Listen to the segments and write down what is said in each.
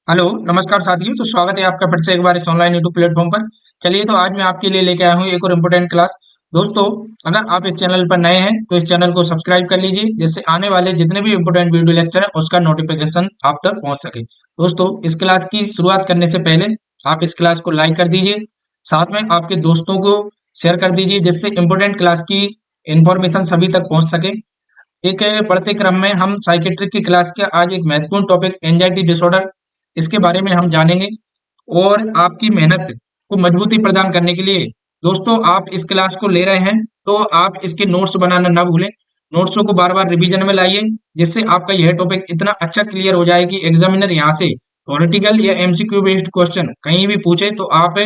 Hello, नमस्कार साथियों। तो स्वागत है आपका फिर से एक बार इस ऑनलाइन यूट्यूब प्लेटफॉर्म पर। चलिए, तो आज मैं आपके लिए लेके आया हूँ एक और इम्पोर्टेंट क्लास। दोस्तों, अगर आप इस चैनल पर नए हैं तो इस चैनल को सब्सक्राइब कर लीजिए, जिससे आने वाले जितने भी इम्पोर्टेंट वीडियो लेक्चर है उसका नोटिफिकेशन आप तक पहुंच सके। दोस्तों, इस क्लास की शुरुआत करने से पहले आप इस क्लास को लाइक कर दीजिए, साथ में आपके दोस्तों को शेयर कर दीजिए, जिससे इम्पोर्टेंट क्लास की इंफॉर्मेशन सभी तक पहुंच सके। एक बढ़ते क्रम में हम साइकेट्रिक की क्लास के आज एक महत्वपूर्ण टॉपिक एंजाइटी डिसऑर्डर, इसके बारे में हम जानेंगे। और आपकी मेहनत को मजबूती प्रदान करने के लिए दोस्तों, आप इस क्लास को ले रहे हैं तो आप इसके नोट्स बनाना ना भूलें। नोट्सों को बार बार रिवीजन में लाइए, जिससे आपका यह टॉपिक इतना अच्छा क्लियर हो जाए कि एग्जामिनर यहाँ से थ्योरेटिकल या एमसीक्यू बेस्ड क्वेश्चन कहीं भी पूछे तो आप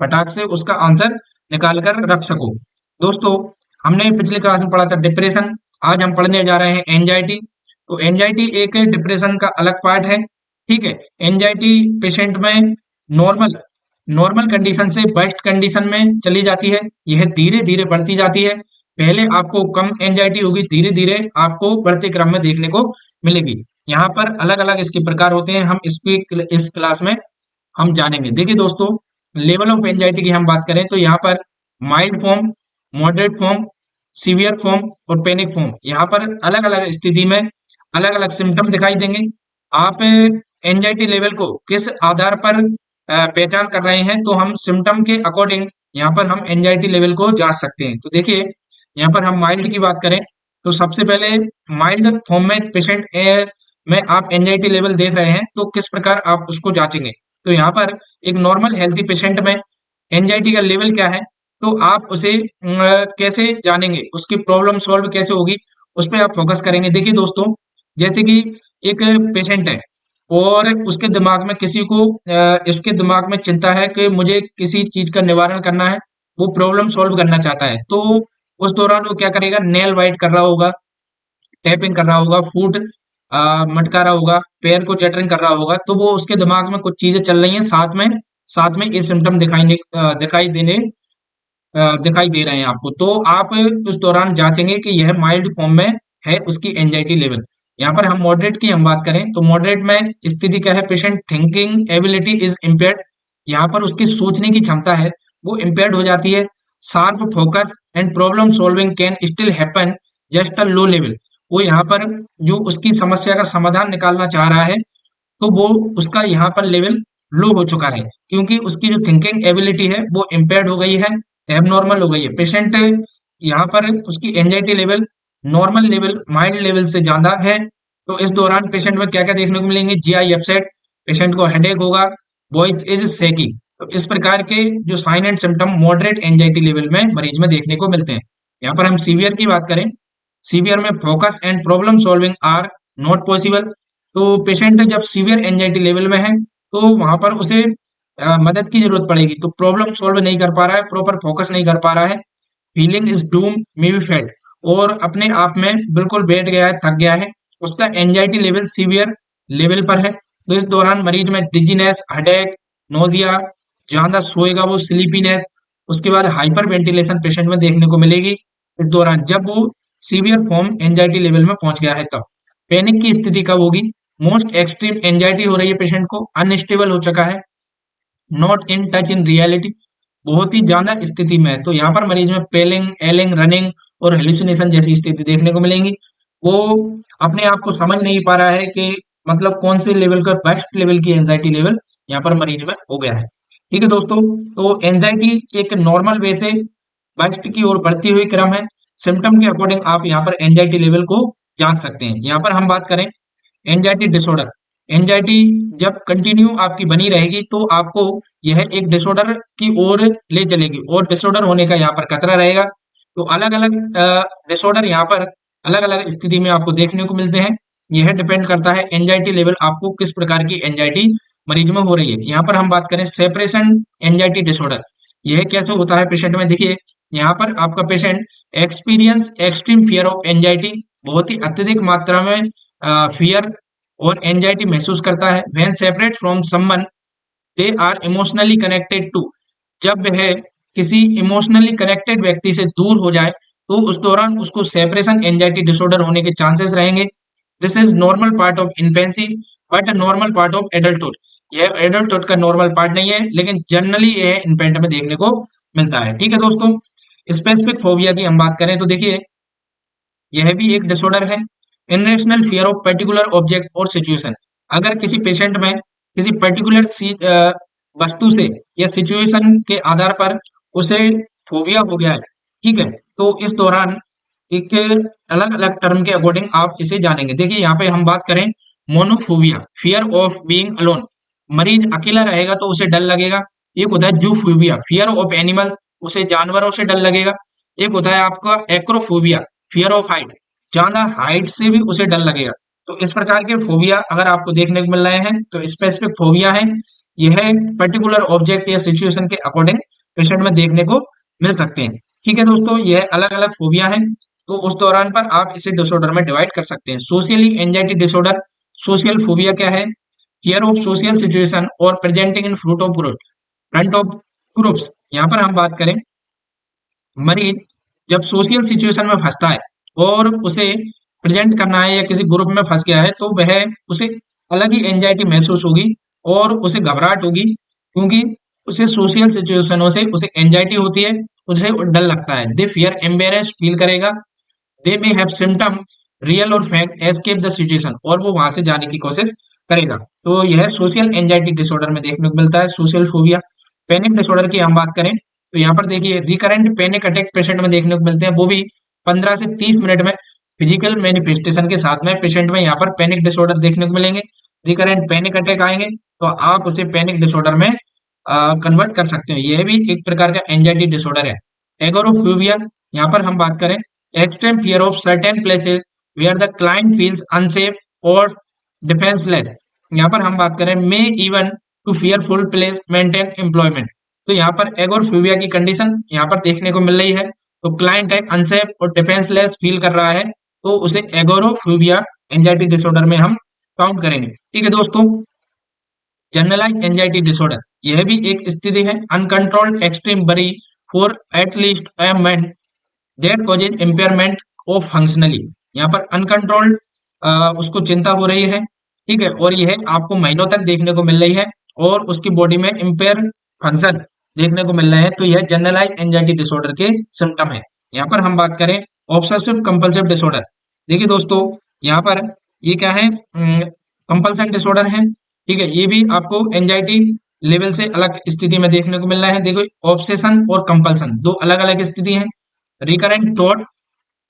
फटाक से उसका आंसर निकाल कर रख सको। दोस्तों, हमने पिछली क्लास में पढ़ा था डिप्रेशन, आज हम पढ़ने जा रहे हैं एंजाइटी। तो एंजाइटी एक डिप्रेशन का अलग पार्ट है। ठीक है। एंजाइटी पेशेंट में नॉर्मल नॉर्मल कंडीशन से वर्स्ट कंडीशन में चली जाती है। यह धीरे धीरे बढ़ती जाती है। पहले आपको कम एंजाइटी होगी, धीरे धीरे आपको बढ़ते क्रम में देखने को मिलेगी। यहाँ पर अलग अलग इसके प्रकार होते हैं, हम इस क्लास में हम जानेंगे। देखिए दोस्तों, लेवल ऑफ एंजाइटी की हम बात करें तो यहाँ पर mild form, moderate form, severe form और पैनिक फॉर्म, यहाँ पर अलग अलग स्थिति में अलग अलग सिम्टम दिखाई देंगे। आप एंजाइटी लेवल को किस आधार पर पहचान कर रहे हैं, तो हम सिम्टम के अकॉर्डिंग यहाँ पर हम एंजाइटी लेवल को जांच सकते हैं। तो देखिए, यहाँ पर हम माइल्ड की बात करें तो सबसे पहले माइल्ड फॉर्म में पेशेंट में आप एंजाइटी लेवल देख रहे हैं तो किस प्रकार आप उसको जांचेंगे। तो यहाँ पर एक नॉर्मल हेल्थी पेशेंट में एंजाइटी का लेवल क्या है, तो आप उसे कैसे जानेंगे, उसकी प्रॉब्लम सॉल्व कैसे होगी, उस पर आप फोकस करेंगे। देखिए दोस्तों, जैसे कि एक पेशेंट है और उसके दिमाग में इसके दिमाग में चिंता है कि मुझे किसी चीज का निवारण करना है, वो प्रॉब्लम सॉल्व करना चाहता है। तो उस दौरान वो क्या करेगा, नेल बाइट कर रहा होगा, टैपिंग कर रहा होगा, फुट मटका रहा होगा, पैर को चटरिंग कर रहा होगा। तो वो उसके दिमाग में कुछ चीजें चल रही हैं, साथ में ये सिम्टम दिखाई दे रहे हैं आपको। तो आप उस दौरान जांचेंगे कि यह माइल्ड फॉर्म में है उसकी एंजाइटी लेवल। यहाँ पर हम मॉडरेट की हम बात करें तो मॉडरेट में स्थिति क्या है, patient thinking ability is impaired. यहाँ पर उसकी सोचने की क्षमता है वो इम्पेयर्ड हो जाती है। Sharp focus and problem solving can still happen just a low level. वो यहाँ पर जो उसकी समस्या का समाधान निकालना चाह रहा है, तो वो उसका यहाँ पर लेवल लो हो चुका है, क्योंकि उसकी जो थिंकिंग एबिलिटी है वो इम्पेयर्ड हो गई है, एबनॉर्मल हो गई है। पेशेंट यहाँ पर उसकी anxiety level normal level, mild level से ज्यादा है। तो इस दौरान पेशेंट में क्या क्या देखने को मिलेंगे, जीआई अपसेट, पेशेंट को हेडेक होगा, वॉइस इज शेकी। तो इस प्रकार के जो sign and symptom moderate anxiety level में मरीज में देखने को मिलते हैं। यहाँ पर हम सीवियर की बात करें, सीवियर में focus and problem solving are not possible. तो पेशेंट जब सीवियर एंजाइटी लेवल में है तो वहां पर उसे मदद की जरूरत पड़ेगी, तो प्रॉब्लम सॉल्व नहीं कर पा रहा है, प्रॉपर फोकस नहीं कर पा रहा है, feeling is Doom may be felt, और अपने आप में बिल्कुल बैठ गया है, थक गया है, उसका एंजाइटी लेवल सीवियर लेवल पर है। तो इस दौरान मरीज में डिजीनेस, हेडेक, नोजिया, ज्यादा सोएगा वो, स्लीपीनेस, उसके बाद हाइपर वेंटिलेशन पेशेंट में देखने को मिलेगी इस दौरान, जब वो सीवियर फॉर्म एंजाइटी लेवल में पहुंच गया है। तब पैनिक की स्थिति कब होगी, मोस्ट एक्सट्रीम एंजाइटी हो रही है, पेशेंट को अनस्टेबल हो चुका है, not in touch in reality, बहुत ही ज्यादा स्थिति में है। तो यहाँ पर मरीज में पेलिंग, एलिंग, रनिंग और हेलुसिनेशन जैसी स्थिति देखने को मिलेंगी। वो अपने आप को समझ नहीं पा रहा है कि मतलब कौन से लेवल का बेस्ट लेवल की एंजाइटी लेवल यहाँ पर मरीज में हो गया है। ठीक है दोस्तों, तो एंजाइटी एक नॉर्मल वे से बेस्ट की ओर बढ़ती हुई क्रम है। सिम्टम के अकॉर्डिंग आप यहाँ पर एंजाइटी लेवल को जांच सकते हैं। यहाँ पर हम बात करें एंजाइटी डिसऑर्डर, एंजाइटी जब कंटिन्यू आपकी बनी रहेगी तो आपको यह एक डिसऑर्डर की ओर ले चलेगी, और डिसऑर्डर होने का यहाँ पर खतरा रहेगा। तो अलग अलग डिसऑर्डर यहाँ पर अलग अलग स्थिति में आपको देखने को मिलते हैं। यह डिपेंड करता है एंजाइटी लेवल आपको किस प्रकार की एंजाइटी मरीज में हो रही है। यहाँ पर हम बात करें सेपरेशन एंजाइटी डिसऑर्डर, यह कैसे होता है पेशेंट में। देखिए, यहाँ पर आपका patient experience extreme fear of anxiety, बहुत ही अत्यधिक मात्रा में फियर और एंजाइटी महसूस करता है। When separate from someone they are emotionally connected to, जब वह किसी इमोशनली कनेक्टेड व्यक्ति से दूर हो जाए तो उस दौरान उसको सेपरेशन एंजाइटी डिसऑर्डर होने के चांसेस रहेंगे। This is normal part of infancy but normal part of adulthood. यह एडल्टहुड का नॉर्मल पार्ट नहीं है, लेकिन जनरली यह इन्फेंट में देखने को मिलता है। ठीक है दोस्तों, स्पेसिफिक फोबिया की हम बात करें तो देखिए, यह भी एक डिसऑर्डर है। इनरेशनल फियर ऑफ पर्टिकुलर ऑब्जेक्ट और सिचुएशन। अगर किसी पेशेंट में किसी पर्टिकुलर वस्तु से या सिचुएशन के आधार पर उसे फोबिया हो गया है, ठीक है, तो इस दौरान एक अलग अलग टर्म के अकॉर्डिंग आप इसे जानेंगे। देखिए यहाँ पे हम बात करें monophobia, fear of being alone. मरीज अकेला रहेगा तो उसे डर लगेगा। एक होता है जूफोबिया, फियर ऑफ एनिमल्स, उसे जानवरों से डर लगेगा। एक होता है आपका एक्रोफोबिया, फियर ऑफ हाइट, ज्यादा हाइट से भी उसे डर लगेगा। तो इस प्रकार के फोबिया अगर आपको देखने को मिल रहे हैं तो स्पेसिफिक फोबिया है। यह पर्टिकुलर ऑब्जेक्ट या सिचुएशन के अकॉर्डिंग पेशेंट में देखने को मिल सकते हैं। ठीक है दोस्तों, यह अलग अलग फोबिया है, तो उस दौरान पर आप इसे डिसऑर्डर में डिवाइड कर सकते हैं। Socially anxiety disorder, social phobia क्या है? फियर ऑफ सोशल सिचुएशन और presenting in front of groups. यहाँ पर हम बात करें, मरीज जब सोशल सिचुएशन में फंसता है और उसे प्रेजेंट करना है या किसी ग्रुप में फंस गया है, तो वह उसे अलग ही एंजाइटी महसूस होगी और उसे घबराहट होगी, क्योंकि उसे सोशल सिचुएशनों से उसे एंजाइटी होती है, उसे डर लगता है। दे फियर एम्बेरेस फील करेगा। दे मे हैव सिम्टम रियल और फेक एस्केप द सिचुएशन, और वो वहां से जाने की कोशिश करेगा। तो यह सोशल एंजाइटी डिसऑर्डर में देखने को मिलता है, सोशल फोबिया। पैनिक डिसऑर्डर की हम बात करें तो यहाँ पर देखिए, रिकरेंट पैनिक अटैक पेशेंट में देखने को मिलते हैं, वो भी 15 से 30 मिनट में फिजिकल मैनिफेस्टेशन के साथ में पेशेंट में यहाँ पर पैनिक डिसऑर्डर देखने को मिलेंगे। रिकरेंट पैनिक अटैक आएंगे तो आप उसे पैनिक डिसऑर्डर में कन्वर्ट कर सकते हैं। यह भी एक प्रकार का एंजाइटी डिसऑर्डर है। एगोरोफोबिया, यहाँ पर हम बात करें, extreme fear of certain places where the client feels unsafe और डिफेंसलेस। यहाँ पर हम बात करें, may even to fearful place maintain employment. तो यहाँ पर एगोरफोबिया की कंडीशन यहाँ पर देखने को मिल रही है। तो क्लाइंट है अनसेफ और डिफेंसलेस फील कर रहा है, तो उसे एगोरोफोबिया एंजाइटी डिसऑर्डर में हम काउंट करेंगे। ठीक है दोस्तों, जनरलाइज एंजाइटी डिसऑर्डर, यह भी एक स्थिति है। Uncontrolled extreme worry for at least a month that causes impairment of functionally. यहाँ पर अनकंट्रोल्ड उसको चिंता हो रही है, ठीक है, और यह आपको महीनों तक देखने को मिल रही है और उसकी बॉडी में इम्पेयर फंक्शन देखने को मिल रहे हैं, तो यह जनरलाइज एंजाइटी डिसऑर्डर के सिम्टम है। यहाँ पर हम बात करें ऑब्सेसिव कंपल्सिव डिसऑर्डर। देखिए दोस्तों, यहाँ पर ये क्या है, कंपल्सन डिसऑर्डर है, ठीक है। ये भी आपको एंजाइटी लेवल से अलग स्थिति में देखने को मिल रहा है। देखो, ऑब्सेशन और कंपल्सन दो अलग अलग स्थिति है। रिकरेंट थॉट,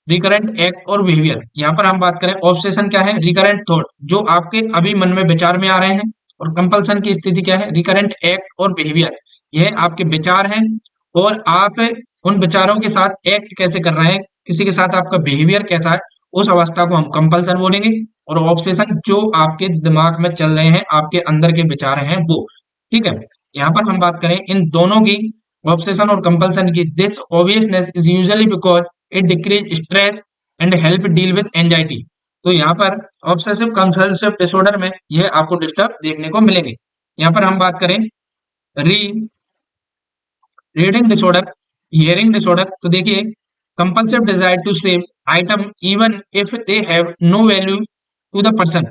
रिकरेंट एक्ट और बिहेवियर। यहाँ पर हम बात करें, ऑब्सेशन क्या है? रिकरेंट थॉट, जो आपके अभी मन में विचार में आ रहे हैं। और कंपल्सन की स्थिति क्या है? रिकरेंट एक्ट और बिहेवियर, यह आपके विचार हैं और आप उन विचारों के साथ एक्ट कैसे कर रहे हैं, किसी के साथ आपका बिहेवियर कैसा है, उस अवस्था को हम कंपल्सन बोलेंगे। और ऑब्सेशन जो आपके दिमाग में चल रहे हैं, आपके अंदर के विचार हैं वो, ठीक है। यहाँ पर हम बात करें इन दोनों की, ऑब्सेशन और कंपल्सन की, this obviousness is usually because it decrease stress and help deal with anxiety. तो यहाँ पर ऑब्सेसिव कंपल्सिव डिसऑर्डर में यह आपको डिस्टर्ब देखने को मिलेंगे। यहाँ पर हम बात करें री रीडिंग डिसऑर्डर, हियरिंग डिसऑर्डर, तो देखिए, compulsive desire to save item even if they have no value to the person,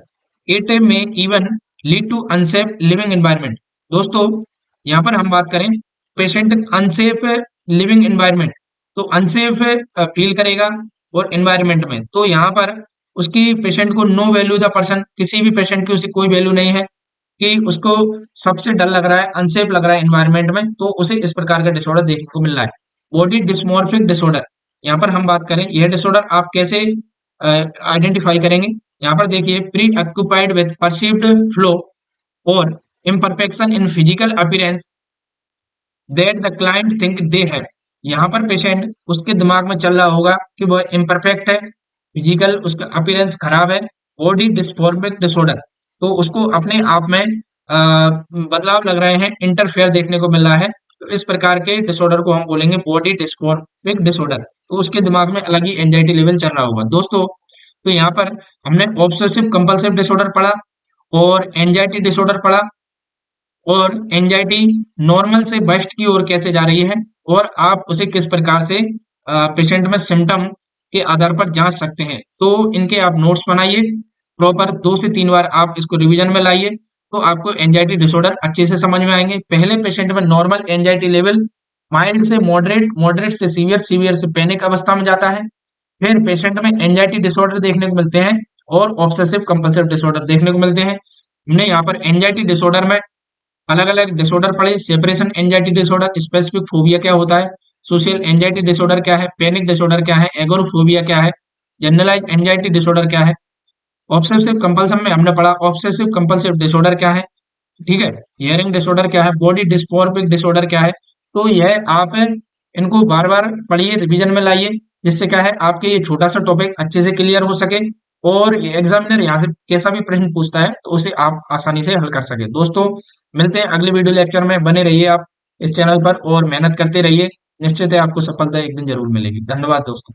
it may even lead to unsafe living environment. दोस्तों, यहाँ पर हम बात करें पेशेंट अनसेफ लिविंग एनवायरनमेंट, तो अनसेफ फील करेगा और एनवायरनमेंट में, तो यहाँ पर उसकी पेशेंट को नो वैल्यू द पर्सन, किसी भी पेशेंट की उसे कोई वैल्यू नहीं है, कि उसको सबसे डर लग रहा है, अनसेफ लग रहा है एनवायरनमेंट में, तो उसे इस प्रकार का डिसऑर्डर देखने को मिल रहा है। बॉडी डिस्मॉर्फिक डिसऑर्डर, यहाँ पर हम बात करें, यह डिसऑर्डर आप कैसे आइडेंटिफाई करेंगे? यहाँ पर देखिए, pre occupied with perceived flow और imperfection in physical appearance that the client think they have। यहाँ पर पेशेंट, उसके दिमाग में चल रहा होगा कि वह इम्परफेक्ट है, फिजिकल उसका अपीयरेंस खराब है। बॉडी डिस्फॉर्मिक डिसऑर्डर, तो उसको अपने आप में बदलाव लग रहे हैं, इंटरफेयर देखने को मिल रहा है, तो इस प्रकार के डिसऑर्डर को हम बोलेंगे बॉडी डिस्फॉर्मिक डिसऑर्डर। तो उसके दिमाग में अलग ही एंजाइटी लेवल चल रहा होगा दोस्तों। तो यहाँ पर हमने ऑब्सेसिव कंपल्सिव डिसऑर्डर पढ़ा और एंजाइटी डिसऑर्डर पढ़ा, और एंजाइटी नॉर्मल से बेस्ट की ओर कैसे जा रही है, और आप उसे किस प्रकार से पेशेंट में सिम्टम के आधार पर जांच सकते हैं। तो इनके आप नोट्स बनाइए प्रॉपर, 2 से 3 बार आप इसको रिवीजन में लाइए, तो आपको एंजाइटी डिसऑर्डर अच्छे से समझ में आएंगे। पहले पेशेंट में नॉर्मल एंजाइटी लेवल माइल्ड से मॉडरेट, मॉडरेट से सीवियर, सीवियर से पैनिक अवस्था में जाता है। फिर पेशेंट में एंजाइटी डिसऑर्डर देखने को मिलते हैं और ऑब्सेसिव कंपल्सिव डिसऑर्डर देखने को मिलते हैं। हमने यहाँ पर एंजाइटी डिसऑर्डर में अलग अलग डिसऑर्डर पढ़े। Separation anxiety disorder, specific phobia क्या होता है, सोशल एंजाइटी डिसऑर्डर क्या है, पैनिक डिसऑर्डर क्या है, एगोरफोबिया क्या है, जनरलाइज एंजाइटी डिसऑर्डर क्या है। ऑब्सेसिव कंपल्सन में हमने पढ़ा ऑब्सेसिव कंपल्सिव डिसऑर्डर क्या है, ठीक है, हियरिंग डिसऑर्डर क्या है, बॉडी डिस्मोर्फिक डिसऑर्डर क्या है। तो यह आप इनको बार बार पढ़िए, रिवीजन में लाइए, जिससे क्या है आपके ये छोटा सा टॉपिक अच्छे से क्लियर हो सके और एग्जामिनर यहाँ से कैसा भी प्रश्न पूछता है तो उसे आप आसानी से हल कर सके। दोस्तों, मिलते हैं अगले वीडियो लेक्चर में। बने रहिए आप इस चैनल पर और मेहनत करते रहिए। निश्चित है आपको सफलता एक दिन जरूर मिलेगी। धन्यवाद दोस्तों।